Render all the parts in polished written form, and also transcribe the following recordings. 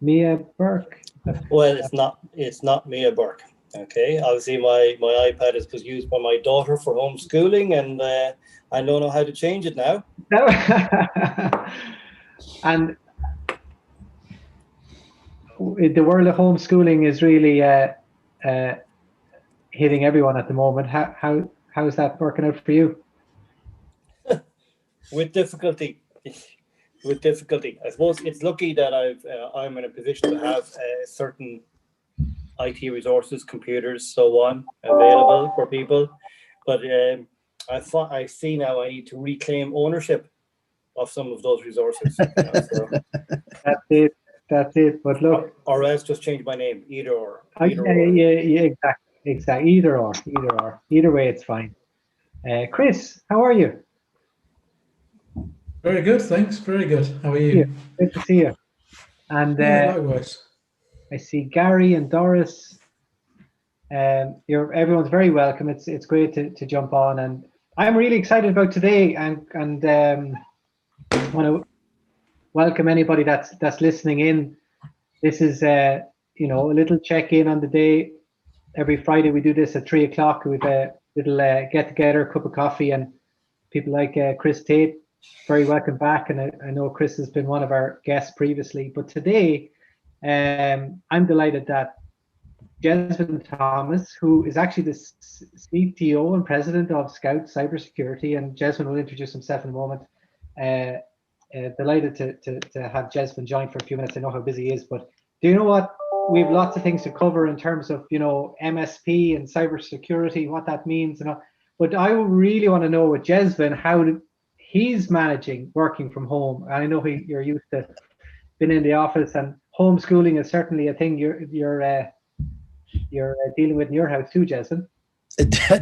Mia Burke. Well, it's not Mia Burke. Okay, obviously my iPad was used by my daughter for homeschooling, and I don't know how to change it now. No. And the world of homeschooling is really uh, hitting everyone at the moment. How's that working out for you? With difficulty. With difficulty. I suppose it's lucky that I'm in a position to have certain IT resources, computers, so on, available for people. But I see now I need to reclaim ownership of some of those resources. So That's it. That's it. But look, or else just change my name, either or, either yeah, or. yeah, yeah, exactly, exactly. Either way, it's fine. Chris, how are you? Very good, thanks. Very good. How are Yeah, you? good to see you. And Yeah, likewise. I see Gary and Doris. Everyone's very welcome. It's great to jump on, and I'm really excited about today, and want to welcome anybody that's listening in. This is a little check in on the day. Every Friday we do this at 3 o'clock. We've a little get together, a cup of coffee, and people like Chris Tate, very welcome back. And I know Chris has been one of our guests previously, but today I'm delighted that Jesvin Thomas, who is actually the CTO and president of Scout Cybersecurity, and Jesvin will introduce himself in a moment. Delighted to have Jesvin join for a few minutes. I know how busy he is, but do you know what? We have lots of things to cover in terms of MSP and cybersecurity, what that means, But I really want to know with Jesvin how he's managing working from home. And I know you're used to being in the office, and homeschooling is certainly a thing you're dealing with in your house too, Jesvin.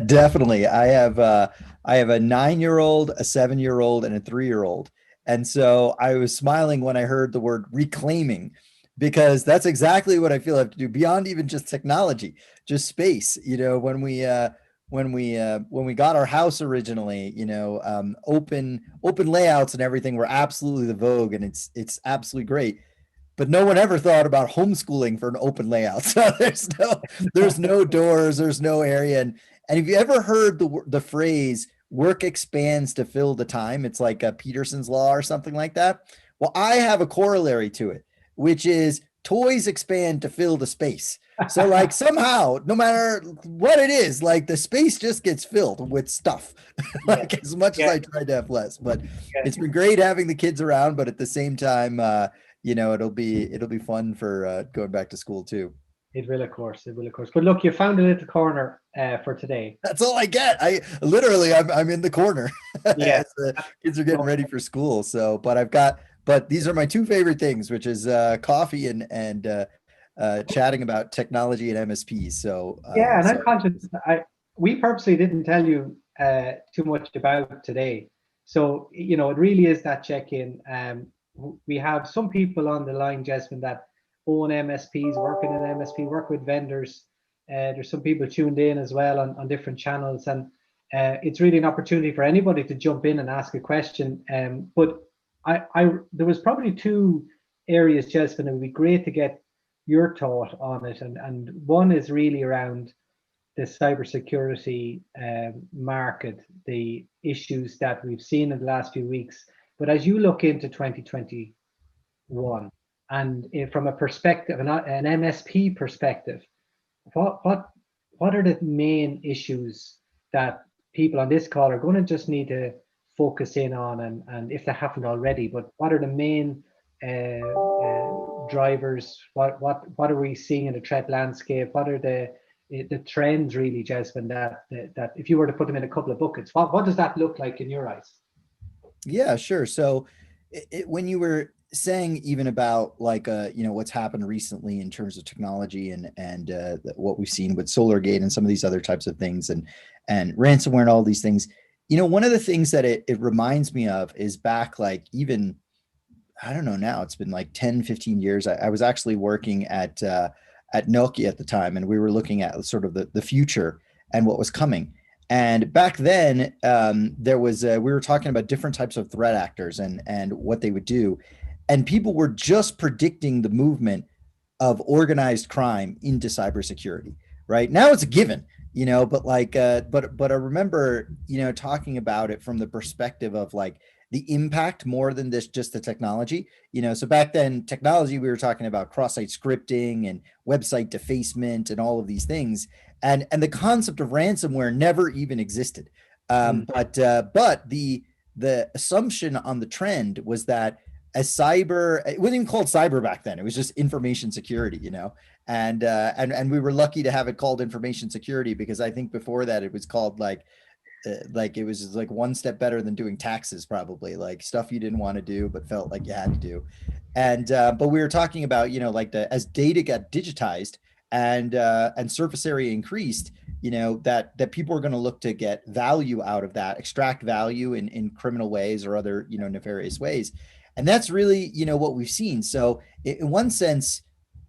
Definitely. I have a 9-year-old, a 7-year-old, and a 3-year-old. And so I was smiling when I heard the word reclaiming, because that's exactly what I feel I have to do beyond even just technology, just space. When we got our house originally, open layouts and everything were absolutely the vogue, and it's absolutely great. But no one ever thought about homeschooling for an open layout. So there's no doors, there's no area. And have you ever heard the phrase work expands to fill the time? It's like a Peterson's law or something like that. Well, I have a corollary to it, which is toys expand to fill the space. So like somehow, no matter what it is, like the space just gets filled with stuff, like as much as I tried to have less. But it's been great having the kids around, but at the same time, it'll be fun for going back to school too. It will, of course. But look, you found a little corner for today. That's all I get. I'm in the corner. Yeah, the kids are getting ready for school. So, but these are my two favorite things, which is coffee and chatting about technology and MSPs. So yeah, and I'm conscious. We purposely didn't tell you too much about today. So it really is that check-in. We have some people on the line, Jesvin, that own MSPs, working in MSP, work with vendors. There's some people tuned in as well on different channels, and it's really an opportunity for anybody to jump in and ask a question. But there was probably two areas, Jesvin, it would be great to get your thought on it, and one is really around the cybersecurity market, the issues that we've seen in the last few weeks. But as you look into 2021, and from a perspective, an MSP perspective, what are the main issues that people on this call are going to just need to focus in on, and if they haven't already, but what are the main drivers? What are we seeing in the threat landscape? What are the trends really, Jesvin, that if you were to put them in a couple of buckets, what does that look like in your eyes? Yeah, sure. So when you were saying even about like, what's happened recently in terms of technology and what we've seen with SolarGate and some of these other types of things and ransomware and all these things, one of the things that it reminds me of is back like even, I don't know now, it's been like 10, 15 years. I was actually working at Nokia at the time, and we were looking at sort of the future and what was coming. And back then, there was we were talking about different types of threat actors and what they would do, and people were just predicting the movement of organized crime into cybersecurity. Right now, it's a given, but but I remember, talking about it from the perspective of like the impact more than this, just the technology. So back then, technology, we were talking about cross-site scripting and website defacement and all of these things, and the concept of ransomware never even existed. But the assumption on the trend was that as cyber, it wasn't even called cyber back then. It was just information security, and we were lucky to have it called information security, because I think before that it was called like it was like one step better than doing taxes, probably, like stuff you didn't want to do but felt like you had to do. And but we were talking about, like as data got digitized and surface area increased, that people are going to look to get value out of that, extract value in criminal ways or other, nefarious ways. And that's really, what we've seen. So in one sense,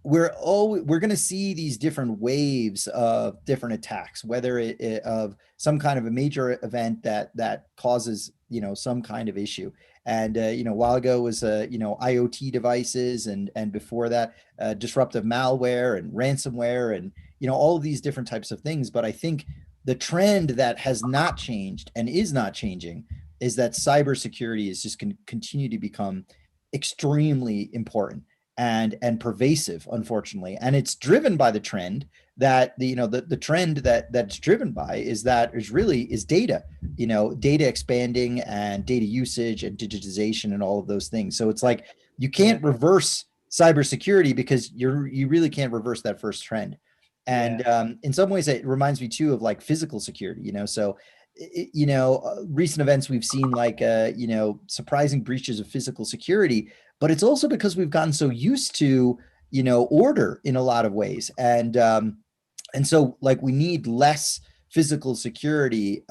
we're going to see these different waves of different attacks, whether it of some kind of a major event that causes, some kind of issue. And a while ago was IoT devices, and before that disruptive malware and ransomware, and all of these different types of things. But I think the trend that has not changed and is not changing is that cybersecurity is just going to continue to become extremely important and pervasive, unfortunately. And it's driven by the trend that the trend that's driven by is data, data expanding and data usage and digitization and all of those things. So it's like you can't reverse cybersecurity because you really can't reverse that first trend. And in some ways, it reminds me too of like physical security. So recent events we've seen, like surprising breaches of physical security, but it's also because we've gotten so used to order in a lot of ways, and so like we need less physical security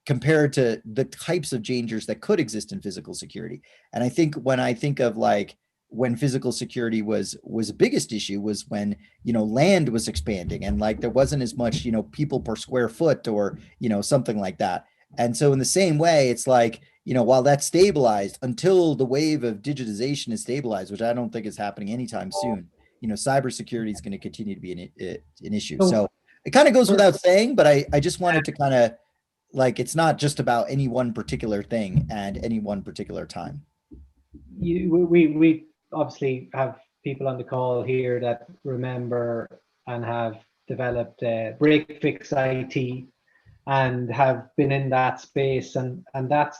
compared to the types of dangers that could exist in physical security. And I think when I think of like when physical security was a biggest issue was when land was expanding and like there wasn't as much people per square foot or something like that. And so in the same way, it's like while that's stabilized, until the wave of digitization is stabilized, which I don't think is happening anytime soon, cybersecurity is going to continue to be an issue. So it kind of goes without saying, but I just wanted to kind of like, it's not just about any one particular thing and any one particular time. We obviously have people on the call here that remember and have developed break fix IT and have been in that space, and that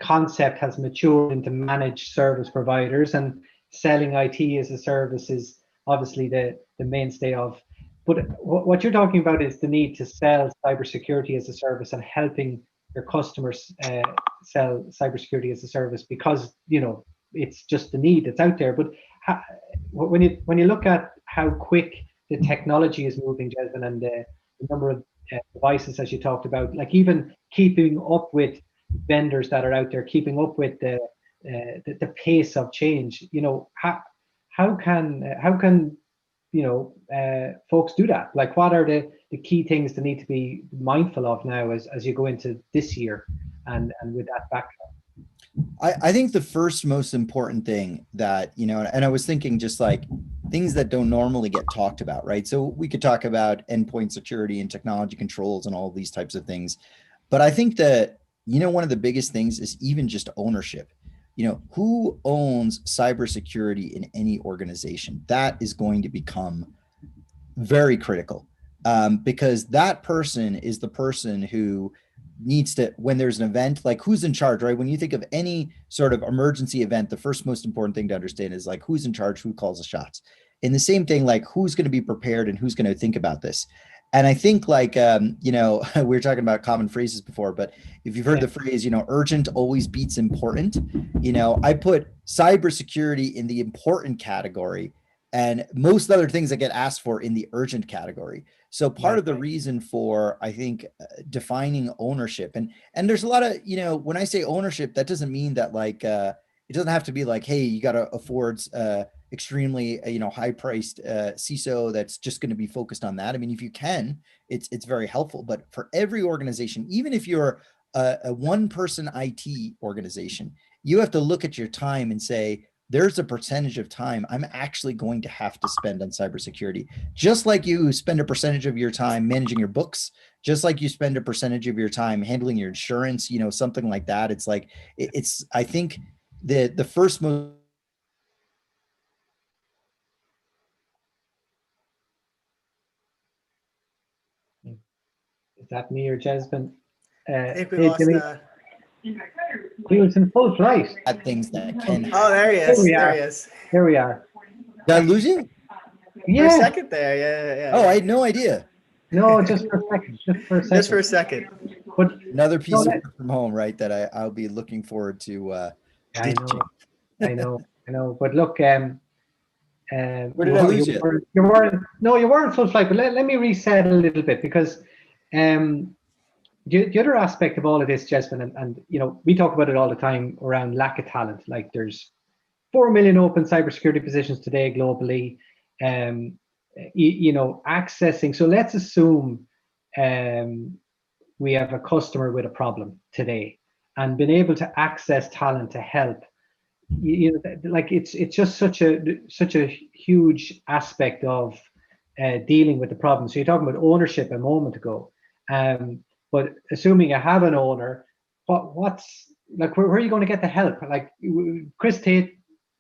concept has matured into managed service providers, and selling IT as a service is obviously the mainstay of. But what you're talking about is the need to sell cybersecurity as a service and helping your customers sell cybersecurity as a service, because it's just the need that's out there. But when you look at how quick the technology is moving, Jasmine, and the number of devices, as you talked about, like even keeping up with vendors that are out there, keeping up with the pace of change, how can folks do that? Like, what are the key things they need to be mindful of now as you go into this year and with that backdrop? I think the first most important thing that, and I was thinking just like things that don't normally get talked about, right? So we could talk about endpoint security and technology controls and all of these types of things. But I think that, one of the biggest things is even just ownership. Who owns cybersecurity in any organization? That is going to become very critical, because that person is the person who needs to, when there's an event, like who's in charge, right? When you think of any sort of emergency event, the first most important thing to understand is like who's in charge, who calls the shots. And the same thing, like who's going to be prepared and who's going to think about this. And I think like, we were talking about common phrases before, but if you've heard the phrase, urgent always beats important, I put cybersecurity in the important category and most other things that get asked for in the urgent category. So part of the reason for, I think, defining ownership, and there's a lot of, when I say ownership, that doesn't mean that like, it doesn't have to be like, hey, you got to afford extremely, high priced CISO that's just going to be focused on that. I mean, if you can, it's very helpful. But for every organization, even if you're a one person IT organization, you have to look at your time and say, there's a percentage of time I'm actually going to have to spend on cybersecurity, just like you spend a percentage of your time managing your books, just like you spend a percentage of your time handling your insurance, something like that. It's like, it's, I think the first most. Is that me or Jasmine? I think we Hey, lost. Jimmy, he was in full flight. Bad things that can happen. Oh, there he Here is. we There are. he is. Here we are. Did I lose you? For a Yeah. second there, yeah. Oh, I had no idea. No, just for a second. Just for a second. Just for a second. But Another piece No, of that- work from home, right? That I'll be looking forward to I ditching. know. But look, Where did I lose you? You weren't full flight. But let me reset a little bit, because the other aspect of all of this, Jasmine, and we talk about it all the time around lack of talent. Like, there's 4 million open cybersecurity positions today globally. Accessing. So let's assume we have a customer with a problem today, and been able to access talent to help. Like, it's just such a huge aspect of dealing with the problem. So you're talking about ownership a moment ago, but assuming you have an owner, what's like, where are you going to get the help? Like, Chris Tate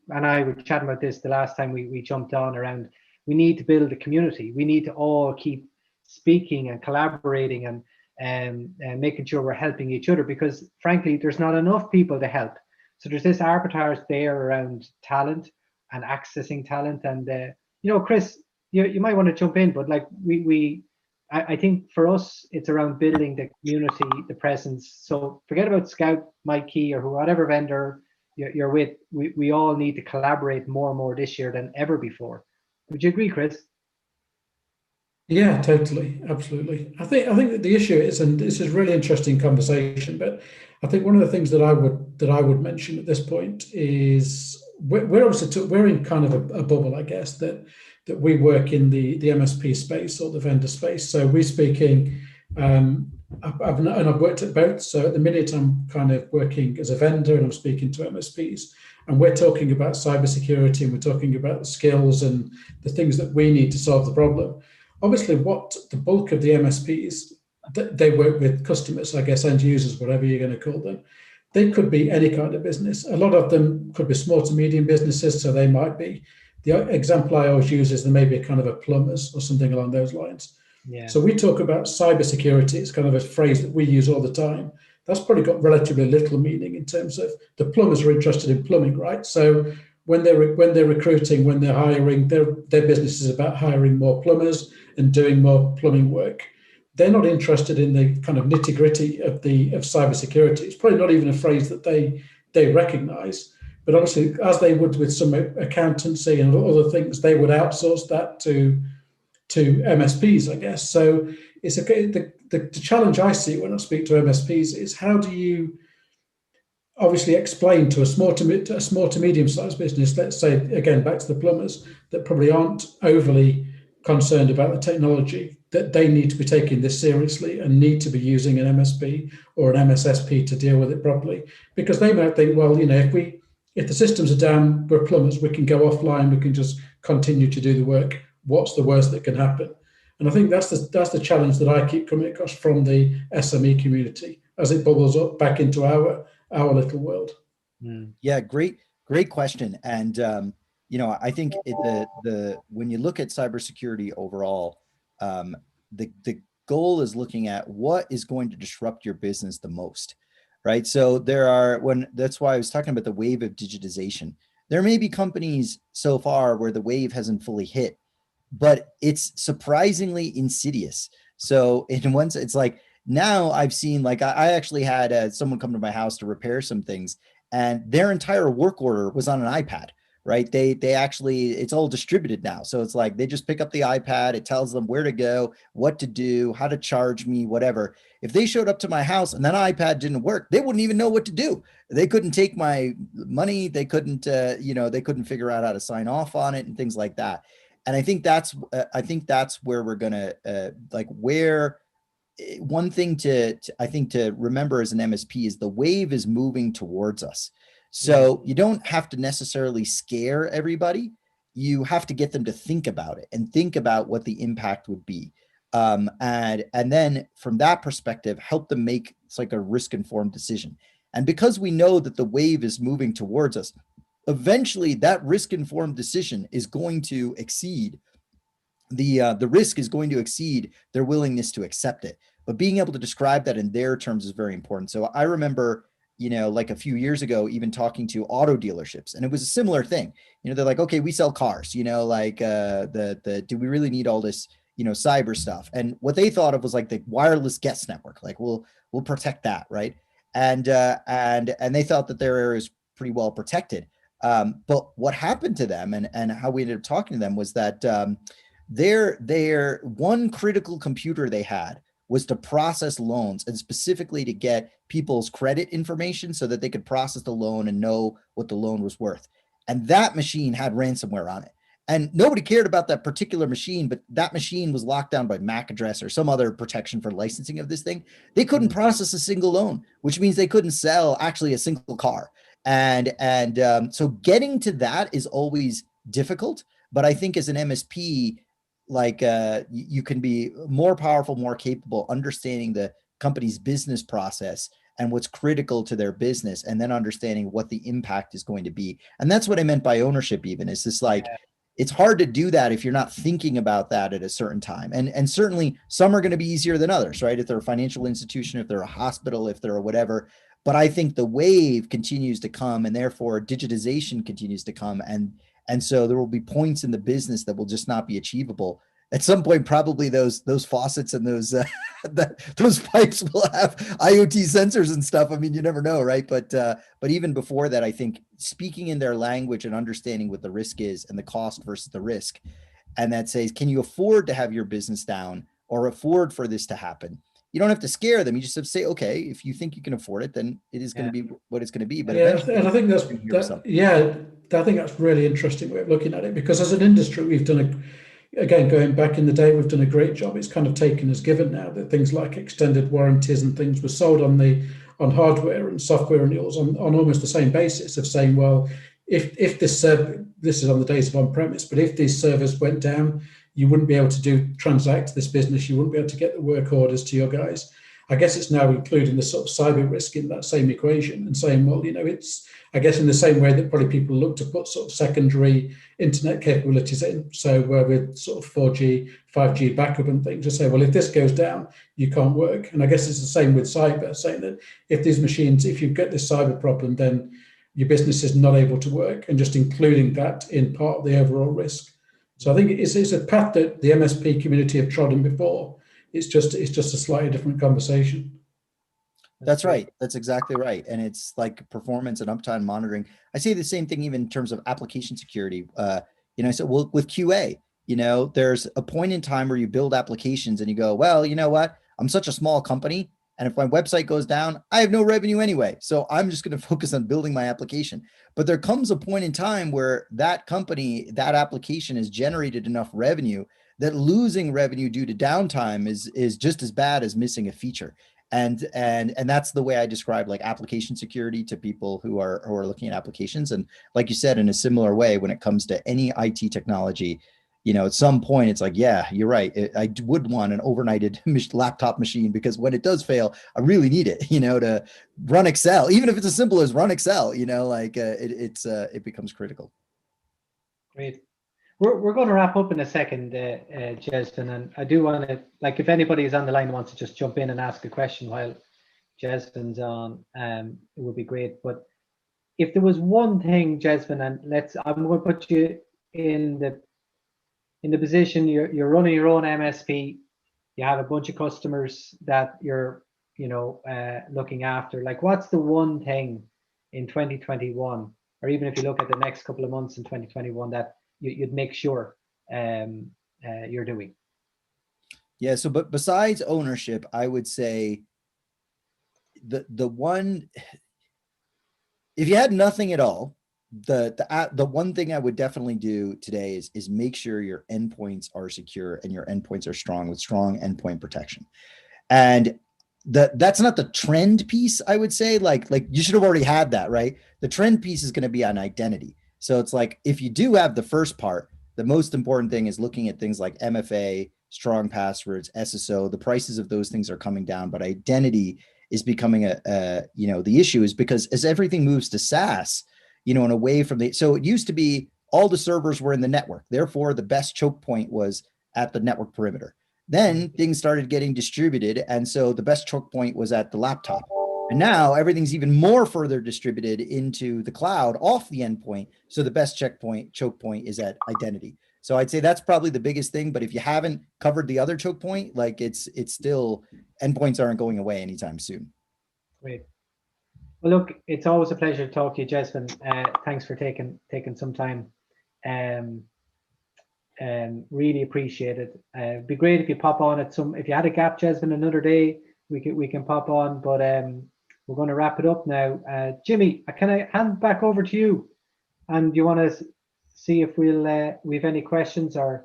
and I were chatting about this the last time we jumped on around. We need to build a community. We need to all keep speaking and collaborating and making sure we're helping each other, because frankly, there's not enough people to help. So there's this arbitrage there around talent and accessing talent. And Chris, you might want to jump in, but like I think for us, it's around building the community, the presence. So forget about Scout, MyKey, or whatever vendor you're with. We all need to collaborate more and more this year than ever before. Would you agree, Chris? Yeah, totally, absolutely. I think that the issue is, and this is a really interesting conversation, but I think one of the things that I would mention at this point is we're obviously we're in kind of a bubble, I guess, that we work in the MSP space or the vendor space. So we're speaking. I've worked at both. So at the minute, I'm kind of working as a vendor, and I'm speaking to MSPs, and we're talking about cybersecurity, and we're talking about the skills and the things that we need to solve the problem. Obviously, what the bulk of the MSPs, they work with customers, I guess, end users, whatever you're going to call them. They could be any kind of business. A lot of them could be small to medium businesses, so they might be. The example I always use is there may be a kind of a plumbers or something along those lines. Yeah. So we talk about cybersecurity. It's kind of a phrase that we use all the time. That's probably got relatively little meaning in terms of the plumbers are interested in plumbing, right? So when they're recruiting, when they're hiring, their business is about hiring more plumbers and doing more plumbing work. They're not interested in the kind of nitty gritty of cybersecurity. It's probably not even a phrase that they recognize. But obviously, as they would with some accountancy and other things, they would outsource that to MSPs, I guess. So it's the challenge I see when I speak to MSPs is, how do you obviously explain to a small to medium sized business, let's say, again, back to the plumbers, that probably aren't overly concerned about the technology, that they need to be taking this seriously and need to be using an MSP or an MSSP to deal with it properly. Because they might think, well, if the systems are down, we're plumbers, we can go offline, we can just continue to do the work. What's the worst that can happen? And I think that's the challenge that I keep coming across from the SME community as it bubbles up back into our little world. Yeah, great question. And I think when you look at cybersecurity overall, the goal is looking at what is going to disrupt your business the most, right? So that's why I was talking about the wave of digitization. There may be companies so far where the wave hasn't fully hit, but it's surprisingly insidious. So in one sense, it's like, now I've seen, like, I actually had someone come to my house to repair some things, and their entire work order was on an iPad, right? They actually, it's all distributed now. So it's like, they just pick up the iPad, it tells them where to go, what to do, how to charge me, whatever. If they showed up to my house and that iPad didn't work, they wouldn't even know what to do. They couldn't take my money. They couldn't, they couldn't figure out how to sign off on it and things like that. And I think that's where we're gonna one thing to remember as an MSP is the wave is moving towards us. So you don't have to necessarily scare everybody. You have to get them to think about it and think about what the impact would be. And then from that perspective, help them make it's like a risk-informed decision. And because we know that the wave is moving towards us, eventually that risk-informed decision is going to exceed the risk is going to exceed their willingness to accept it. But being able to describe that in their terms is very important. So I remember, like a few years ago, even talking to auto dealerships, and it was a similar thing. They're like, okay, we sell cars, like do we really need all this, cyber stuff? And what they thought of was like the wireless guest network, like we'll protect that, right? And they thought that their area is pretty well protected. But what happened to them and how we ended up talking to them was that their one critical computer they had was to process loans, and specifically to get people's credit information so that they could process the loan and know what the loan was worth. And that machine had ransomware on it. And nobody cared about that particular machine, but that machine was locked down by MAC address or some other protection for licensing of this thing. They couldn't process a single loan, which means they couldn't sell actually a single car. And so getting to that is always difficult. But I think as an MSP, like you can be more powerful, more capable, understanding the company's business process and what's critical to their business, and then understanding what the impact is going to be. And that's what I meant by ownership. Even is this like, it's hard to do that if you're not thinking about that at a certain time. And certainly some are going to be easier than others, right? If they're a financial institution, if they're a hospital, if they're a whatever. But I think the wave continues to come, and therefore digitization continues to come. And so there will be points in the business that will just not be achievable. At some point, probably those faucets and those those pipes will have IoT sensors and stuff. I mean, you never know, right? But even before that, I think speaking in their language and understanding what the risk is and the cost versus the risk, and that says, can you afford to have your business down or afford for this to happen? You don't have to scare them. You just have to say, okay, if you think you can afford it, then it is going to be what it's going to be. But eventually, and I think I think that's really interesting way of looking at it, because as an industry, we've done again, going back in the day, we've done a great job. It's kind of taken as given now that things like extended warranties and things were sold on hardware and software renewals on almost the same basis of saying, well, if this is on the days of on-premise, but if these servers went down, you wouldn't be able to transact this business. You wouldn't be able to get the work orders to your guys. I guess it's now including the sort of cyber risk in that same equation and saying, well, it's, I guess, in the same way that probably people look to put sort of secondary internet capabilities in. So with sort of 4G, 5G backup and things, to say, well, if this goes down, you can't work. And I guess it's the same with cyber, saying that if these machines, if you get this cyber problem, then your business is not able to work, and just including that in part of the overall risk. So I think it's a path that the MSP community have trodden before. It's just a slightly different conversation. That's right. That's exactly right. And it's like performance and uptime monitoring. I say the same thing even in terms of application security. So with QA, there's a point in time where you build applications and you go, well, you know what? I'm such a small company, and if my website goes down, I have no revenue anyway. So I'm just going to focus on building my application. But there comes a point in time where that company, that application has generated enough revenue that losing revenue due to downtime is just as bad as missing a feature. And that's the way I describe like application security to people who are looking at applications. And like you said, in a similar way, when it comes to any IT technology, at some point it's like, yeah, you're right. I would want an overnighted laptop machine, because when it does fail, I really need it, to run Excel, even if it's as simple as run Excel, it becomes critical. Great. We're going to wrap up in a second, Jesvin, and I do want to, like, if anybody is on the line and wants to just jump in and ask a question while Jesvin's on, it would be great. But if there was one thing, Jesvin, and I'm going to put you in the position, you're running your own MSP, you have a bunch of customers that you're looking after. Like, what's the one thing in 2021, or even if you look at the next couple of months in 2021, that you'd make sure you're doing? Yeah. So, but besides ownership, I would say the one, if you had nothing at all, the one thing I would definitely do today is make sure your endpoints are secure and your endpoints are strong, with strong endpoint protection. And that's not the trend piece, I would say. Like you should have already had that, right? The trend piece is going to be on identity. So it's like, if you do have the first part, the most important thing is looking at things like MFA, strong passwords, SSO. The prices of those things are coming down, but identity is becoming the issue is because as everything moves to SaaS, and away from so it used to be all the servers were in the network. Therefore, the best choke point was at the network perimeter. Then things started getting distributed. And so the best choke point was at the laptop. And now everything's even more further distributed into the cloud off the endpoint. So the best choke point is at identity. So I'd say that's probably the biggest thing. But if you haven't covered the other choke point, like it's still, endpoints aren't going away anytime soon. Great. Well, look, it's always a pleasure to talk to you, Jesvin. Thanks for taking some time. Really appreciate it. It'd be great if you pop on if you had a gap, Jesvin, another day, we can pop on, but we're going to wrap it up now. Jimmy, can I hand back over to you? And you want to see if we have any questions or?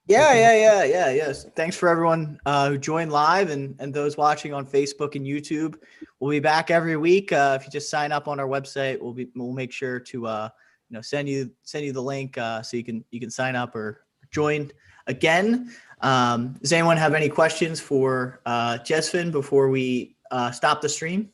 Yes. Thanks for everyone who joined live and those watching on Facebook and YouTube. We'll be back every week. If you just sign up on our website, we'll make sure to send you the link so you can sign up or join again. Does anyone have any questions for Jesvin before we stop the stream?